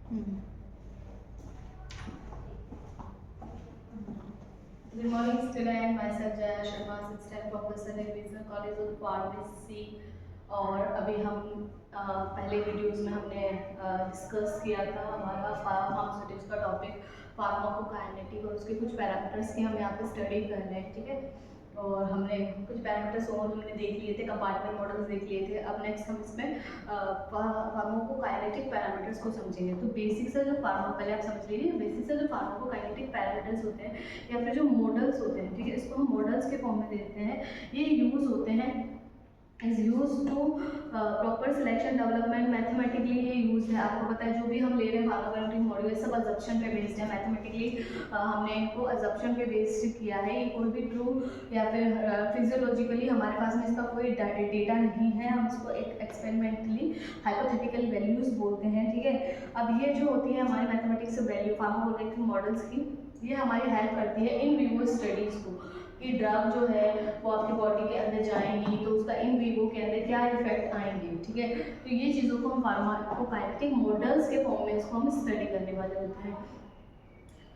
Hmm. Good morning, student. Myself Jaya Sharma, assistant professor in Business College of Pharmacy. और अभी हम पहले videos में हमने डिस्कस किया था हमारा फार्मास्यूटिक्स का टॉपिक फार्माकोकाइनेटिक और उसके कुछ पैरामीटर्स की हम यहाँ पे स्टडी कर रहे हैं, ठीक है। और हमने कुछ पैरामीटर्स और हमने देख लिए थे, कंपार्टमेंट मॉडल्स देख लिए थे। अब नेक्स्ट हम इसमें फार्माकोकाइनेटिक पैरामीटर्स को समझेंगे। तो बेसिक से जो पहले आप समझ लीजिए, बेसिक से जो फार्माकोकाइनेटिक पैरामीटर्स होते हैं या फिर जो मॉडल्स होते हैं, ठीक है, इसको हम मॉडल्स के फॉर्म में देते हैं। ये यूज़ होते हैं is use to proper selection development. Mathematically ये यूज है, आपको पता है जो भी हम ले रहे हैं फार्माकोकाइनेटिक मॉडल सब अजप्शन पे बेस्ड है। मैथमेटिकली हमने इनको अजप्शन पे बेस्ड किया है। ये कोई भी ट्रू या फिर फिजियोलॉजिकली हमारे पास में इसका कोई डेटा नहीं है, हम इसको एक एक्सपेरिमेंटली हाइपोथेटिकल वैल्यूज बोलते हैं, ठीक है। अब ये जो होती है हमारी मैथमेटिक्स वैल्यू फार्माकोकाइनेटिक मॉडल्स की, ये हमारी हेल्प करती है इन विवो स्टडीज को, कि ड्रग जो है वो आपकी बॉडी के अंदर जाएंगी तो उसका इन विवो के अंदर क्या इफेक्ट आएंगे, ठीक है। तो ये चीज़ों को हम फार्माकोकाइनेटिक मॉडल्स के फॉर्म में इसको हम स्टडी करने वाले होते हैं,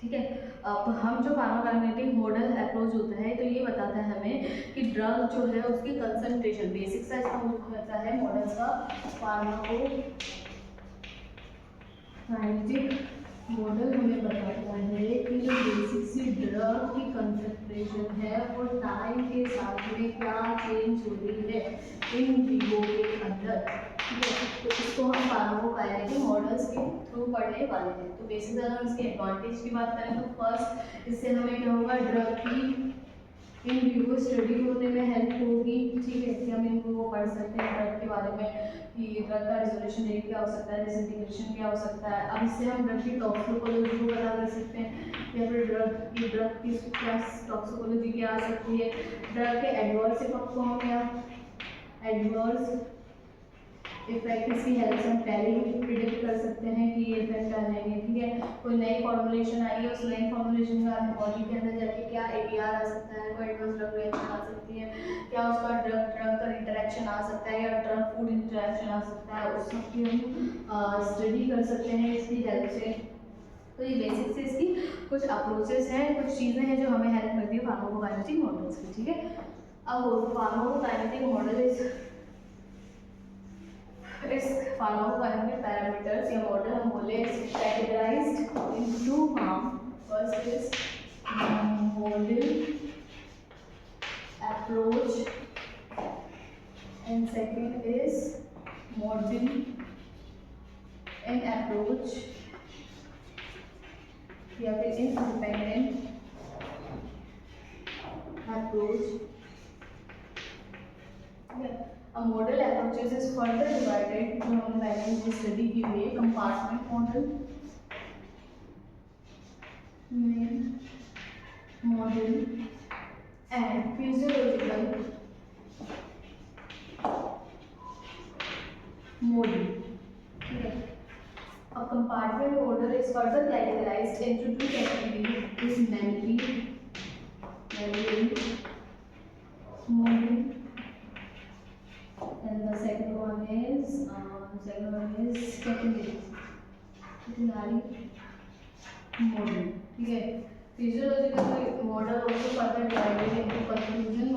ठीक है। अब हम जो फार्माकोकाइनेटिक मॉडल अप्रोच होता है तो ये बताता है हमें कि ड्रग जो है उसकी कंसंट्रेशन, बेसिक सा इसका होता है मॉडल्स का फार्माकोकाइनेटिक मॉडल हमें बताता है कि जो बेसिक सी ड्रग की कंसंट्रेशन है वो टाइम के साथ में क्या चेंज हो रही है इन विवो के अंदर, ठीक है। तो इसको हम फार्माकोकाइनेटिक मॉडल्स के थ्रू पढ़ने वाले हैं। तो बेसिक अगर हम इसके एडवांटेज की बात करें तो फर्स्ट, इससे हमें क्या होगा, ड्रग की इन विवो स्टडी होने में हेल्प होगी, ठीक है, कि हम इनको वो पढ़ सकते हैं ड्रग के बारे में कि ड्रग का रिजोल्यूशन रेट क्या हो सकता है, डिसइंटीग्रेशन क्या हो सकता है। अब इससे हम ड्रग की टॉक्सिकोलॉजी को पता कर सकते हैं या फिर ड्रग की क्या टॉक्सिकोलॉजी क्या आ सकती है। ड्रग के एडवर्स इफेक्ट को हम क्या एडवर्स इफेक्ट इसकी हेल्प से हम पहले ही प्रिडिक्ट कर सकते हैं कि ये इफेक्ट आ जाएंगे, ठीक है। कोई नई फॉर्मुलेशन आई है, उस नई फॉर्मुलेशन का बॉडी के अंदर जाके क्या एडीआर आ सकता है, कोई एडवर्स ड्रग रिएक्शन आ सकती है, क्या उसका ड्रग ड्रग का इंटरेक्शन आ सकता है या ड्रग फूड इंटरेक्शन आ सकता है, उस सब की हम स्टडी कर सकते हैं इसकी हेल्प से। तो ये बेसिक से इसकी कुछ अप्रोचेस हैं, कुछ चीज़ें हैं जो हमें हेल्प करती है फार्माकोकाइनेटिक मॉडल्स की, ठीक है। अब फार्माकोकाइनेटिक मॉडल इस फार्माकोकाइनेटिक पैरामीटर्स या मॉडल हम बोले categorised into form. First is model approach and second is model and approach या फिर independent approach. A model approaches is further divided, जो हमने पहले स्टडी की हुई है, compartment model, main model and physiological model, ठीक है। A compartment model is further categorized into two categories, memory model and the second one is secondary model, ठीक है। Physiological model also further divided into perfusion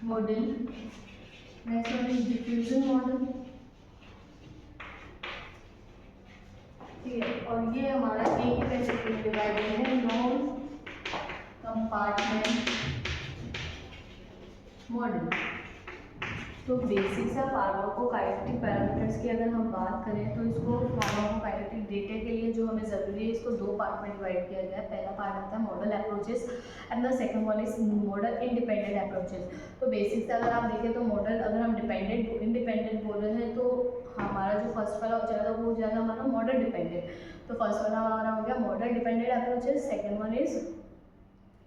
model next one is diffusion model, ठीक है। और ये हमारा एक category में divided है, नॉन कंपार्टमेंट मॉडल। तो बेसिक सा फार्माकोकाइनेटिक पैरामीटर्स की अगर हम बात करें तो इसको फार्माकोकाइनेटिक डेटा के लिए जो हमें ज़रूरी है इसको दो पार्ट में डिवाइड किया गया है। पहला पार्ट आता है model approaches and the second one is model independent approaches. तो बेसिक से अगर आप देखें तो मॉडल अगर हम इंडिपेंडेंट बोल रहे हैं तो हमारा जो फर्स्ट वाला हो जाएगा वो हो जाएगा हमारा मॉडल डिपेंडेंट। तो फर्स्ट वाला हमारा हो गया model dependent approaches, second one is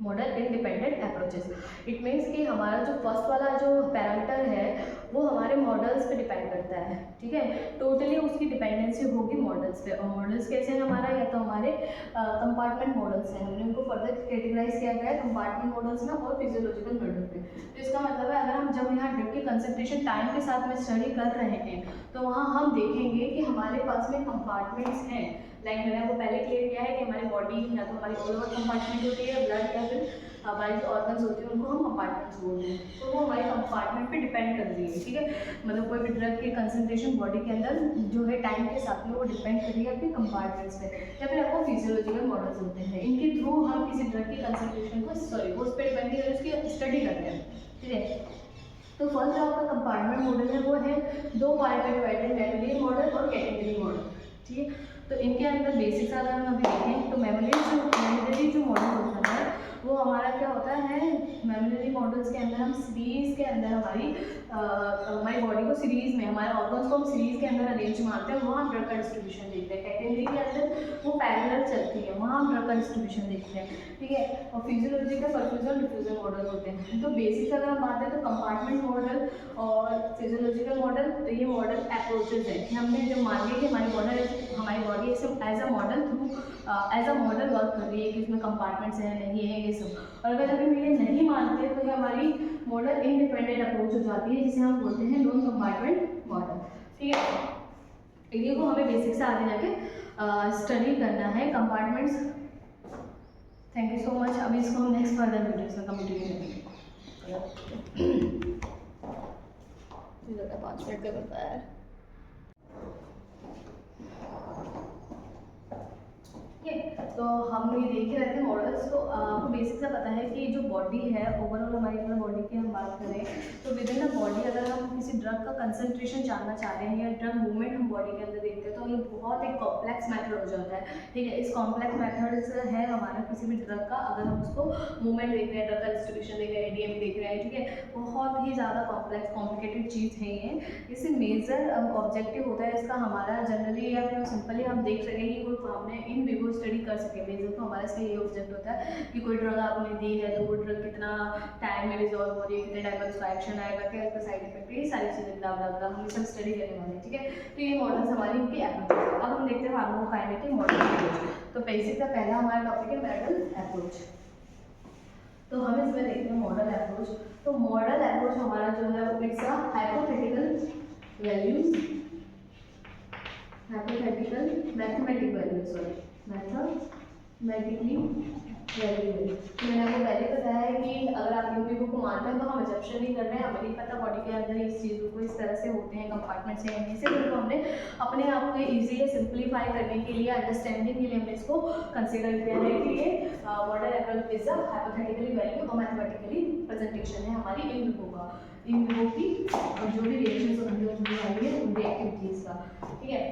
model independent approaches. It means कि हमारा जो फर्स्ट वाला जो पैरामीटर है वो हमारे मॉडल्स पे डिपेंड करता करता है, ठीक है। टोटली उसकी डिपेंडेंसी होगी मॉडल्स पे, और मॉडल्स कैसे हैं हमारा, या तो हमारे कंपार्टमेंट मॉडल्स हैं, हमने उनको फर्दर कैटेगराइज किया गया है कंपार्टमेंट मॉडल्स में और फिजियोलॉजिकल मॉडल पे। तो इसका मतलब है अगर हम जब यहाँ ड्रग की कंसंट्रेशन टाइम के साथ में स्टडी कर रहे हैं तो वहाँ हम देखेंगे कि हमारे पास में कंपार्टमेंट्स हैं। लाइक मैंने आपको पहले क्लियर किया है कि हमारी बॉडी या तो हमारी ऑल ओवर कंपार्टमेंट होती है, ब्लड या फिर हमारी जो ऑर्गन्स होती है उनको हम कंपार्टमेंट्स बोलते हैं। तो वो हमारे कंपार्टमेंट पे डिपेंड कर रही है, ठीक है। मतलब कोई भी ड्रग की कंसंट्रेशन बॉडी के अंदर जो है टाइम के साथ में वो डिपेंड कर रही है अपने कंपार्टमेंट्स पे। या फिर आपको फिजियोलॉजिकल मॉडल्स होते हैं, इनके थ्रू हम किसी ड्रग की कंसंट्रेशन को वो उस पर डिपेंड कर उसकी स्टडी करते हैं, ठीक है। तो फर्स्ट जो आपका कंपार्टमेंट मॉडल है वो है दो पार्ट में डिवाइडेड मेमोरी मॉडल और कैटेगरी मॉडल, ठीक है। तो इनके अंदर बेसिक्स अगर हम अभी देखें तो मेमोरी जो मॉडल होता है वो हमारा क्या होता है, मेमोरी मॉडल्स के अंदर हम सीरीज के अंदर हमारी बॉडी को सीरीज में, हमारे ऑर्गन्स को हम सीरीज के अंदर अरेंज मारते हैं, वहाँ ड्रग का डिस्ट्रीब्यूशन देखते हैं। कैटेगरी के अंदर वो पैरेलल चलती है, वहाँ हम ड्रग का डिस्ट्रीब्यूशन देखते हैं, ठीक है। और फिजियोलॉजिकल परफ्यूजन डिफ्यूजन मॉडल होते हैं। तो बेसिक्स अगर हम बात करें तो कंपार्टमेंट मॉडल और फिजियोलॉजिकल मॉडल, तो ये मॉडल अप्रोचेज है कि हमने जब मान लिया कि हमारी body as a model work कर रही है कि इसमें कंपार्टमेंट्स हैं नहीं है ये सब। और अगर जब हम ये नहीं मानते तो ये हमारी मॉडल इंडिपेंडेंट अप्रोच हो जाती है, जिसे हम बोलते हैं नॉन कंपार्टमेंट मॉडल, ठीक है। ये को हमें बेसिक से आगे जाके स्टडी करना है compartments. Thank you so much. अभी इसको हम नेक्स्ट फर्दर वीडियोस में कंटिन्यू करेंगे। 5 मिनट का करता है। तो हम ये देख ही रहे थे मॉडल्स। तो आपको बेसिक सा पता है कि जो बॉडी है ओवरऑल हमारी अगर बॉडी की हम बात करें तो विद इन द बॉडी अगर हम किसी ड्रग का कंसंट्रेशन जानना चाह रहे हैं या ड्रग मूवमेंट हम बॉडी के अंदर देखते हैं तो ये बहुत एक कॉम्प्लेक्स मेथड हो जाता है, ठीक है। इस कॉम्प्लेक्स मेथड है हमारा किसी भी ड्रग का, अगर हम उसको मूवमेंट देख रहे हैं, ड्रग का डिस्ट्रीब्यूशन देख रहे हैं, एडीएम देख रहे हैं, ठीक है। बहुत ही ज़्यादा कॉम्प्लेक्स कॉम्प्लिकेटेड चीज़ है ये। इससे मेजर ऑब्जेक्टिव होता है इसका हमारा जनरली या फिर सिंपली हम देख सकें कि कोई हमने इन विवो स्टडी कर सके। मेजर तो हमारा इसका ये ऑब्जेक्ट होता है कि कोई ड्रग आपने दी है तो वो ड्रग कितना टाइम में रिजॉल्व हो रही है, कितने टाइम में उसका एक्शन आएगा, क्या इसका साइड इफेक्ट, ये सारी चीज़ें ब्ला ब्ला ब्ला हम सब स्टडी करने वाले हैं, ठीक है। तो ये मॉडल्स हमारी इनकी अप्रोच। अब हम देखते हैं फार्माकोकाइनेटिक मॉडल अप्रोच। तो बेसिक का पहला हमारा टॉपिक है मॉडल अप्रोच। तो हम इसमें देखते हैं मॉडल अप्रोच। तो मॉडल अप्रोच हमारा जो है वो it's a hypothetical values, hypothetical mathematic values, sorry mathematically value. तो मैंने आपको पहले बताया है कि अगर आप इन को मानते हैं तो हम एजम्पशन नहीं कर रहे हैं, हमें नहीं पता बॉडी के अंदर इस चीज़ों को इस तरह से होते हैं कंपार्टमेंट से नहीं से, तो हमने अपने आप को ईजिली सिंप्लीफाई करने के लिए, अंडरस्टैंडिंग के लिए हमने इसको कंसिडर किया है कि ये model approach is a hypothetically value और मैथमेटिकली प्रेजेंटेशन है हमारी इन विवो की और जो भी रिएक्शंस होने वाली है उन रिएक्टिविटीज़ का, ठीक है।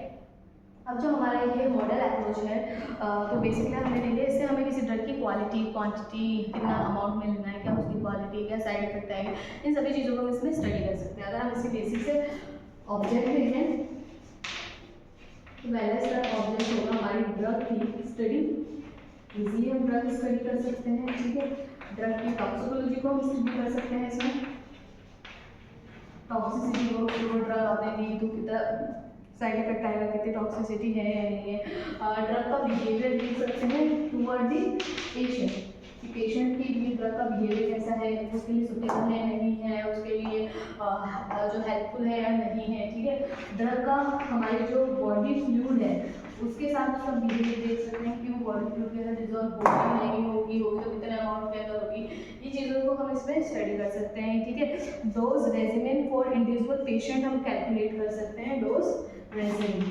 अब जो हमारा ये मॉडल अप्रोच है तो बेसिकली हमने ले लिया, इससे हमें किसी ड्रग की क्वालिटी, क्वांटिटी, कितना अमाउंट में लेना है, क्या उसकी क्वालिटी, क्या साइड इफेक्ट आएगा, इन सभी चीज़ों को हम इसमें स्टडी कर सकते हैं। अगर हम इसके बेसिक से ऑब्जेक्ट देखें तो पहले इसका ऑब्जेक्ट होगा हमारी ड्रग की स्टडी। इजीली हम ड्रग स्टडी कर सकते हैं, ठीक है। ड्रग की टॉक्सिकोलॉजी को हम स्टडी कर सकते हैं इसमें, टॉक्सिसिटी को, ड्रग आपने दी तो कितना साइड इफेक्ट आएगा, कितनी टॉक्सिसिटी है या नहीं है। ड्रग का बिहेवियर देख सकते हैं टूवर्ड दी पेशेंट, कि पेशेंट की लिए ड्रग का बिहेवियर कैसा है, उसके लिए सुटेबल है नहीं है, उसके लिए जो हेल्पफुल है या नहीं है, ठीक है। ड्रग का हमारी जो बॉडी फ्लूइड है उसके साथ उसका बिहेवियर देख सकते हैं कि वो बॉडी फ्लूइड के अंदर डिजॉल्व होगी नहीं होगी तो कितने अमाउंट के अंदर होगी, ये चीज़ों को हम इसमें स्टडी कर सकते हैं, ठीक है। Dose regimen for individual patient हम कैलकुलेट कर सकते हैं, डोज रेजिमेन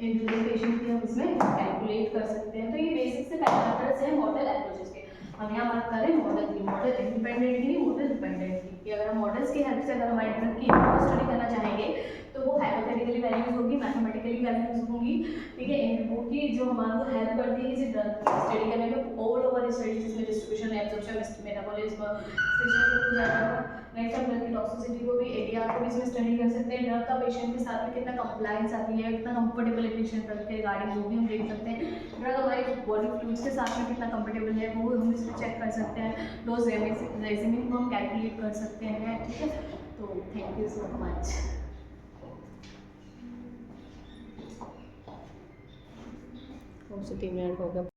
इंडिविजुअल पेशेंट की हम इसमें कैलकुलेट कर सकते हैं। तो ये बेसिक से पैरामीटर्स हैं मॉडल अप्रोचेस के। हम यहाँ बात करें मॉडल की, मॉडल इंडिपेंडेंटली, मॉडल डिपेंडेंटली, कि अगर हम मॉडल्स की हेल्प से अगर हमारे ड्रग की स्टडी करना चाहेंगे तो वो हाइपोथेटिकली वैल्यूज होगी, मैथमेटिकली वैल्यूज होंगी, ठीक है। इन वो की जो हमारे को हेल्प करती है किसी ड्रग की स्टडी करने में, ऑल ओवर स्टडी जिसमें डिस्ट्रीब्यूशन, एब्जॉर्प्शन, मेटाबॉलिज्म, नेक्स्ट हम ड्रग की टॉक्सिसिटी को भी, एडीआर को भी इसमें स्टडी कर सकते हैं। ड्रग का पेशेंट के साथ में कितना कंप्लायंस आती है, कितना कंफर्टेबल है पेशेंट ड्रग के रिगार्डिंग, वो भी हम देख सकते हैं। ड्रग हमारी बॉडी फ्लूइड्स के साथ में कितना कंफर्टेबल है वो हम इसमें चेक कर सकते हैं। डोज रेजिमेन को हम कैलकुलेट कर सकते हैं, ठीक है। तो थैंक यू सो मच। कौन से 3 मिनट हो गया।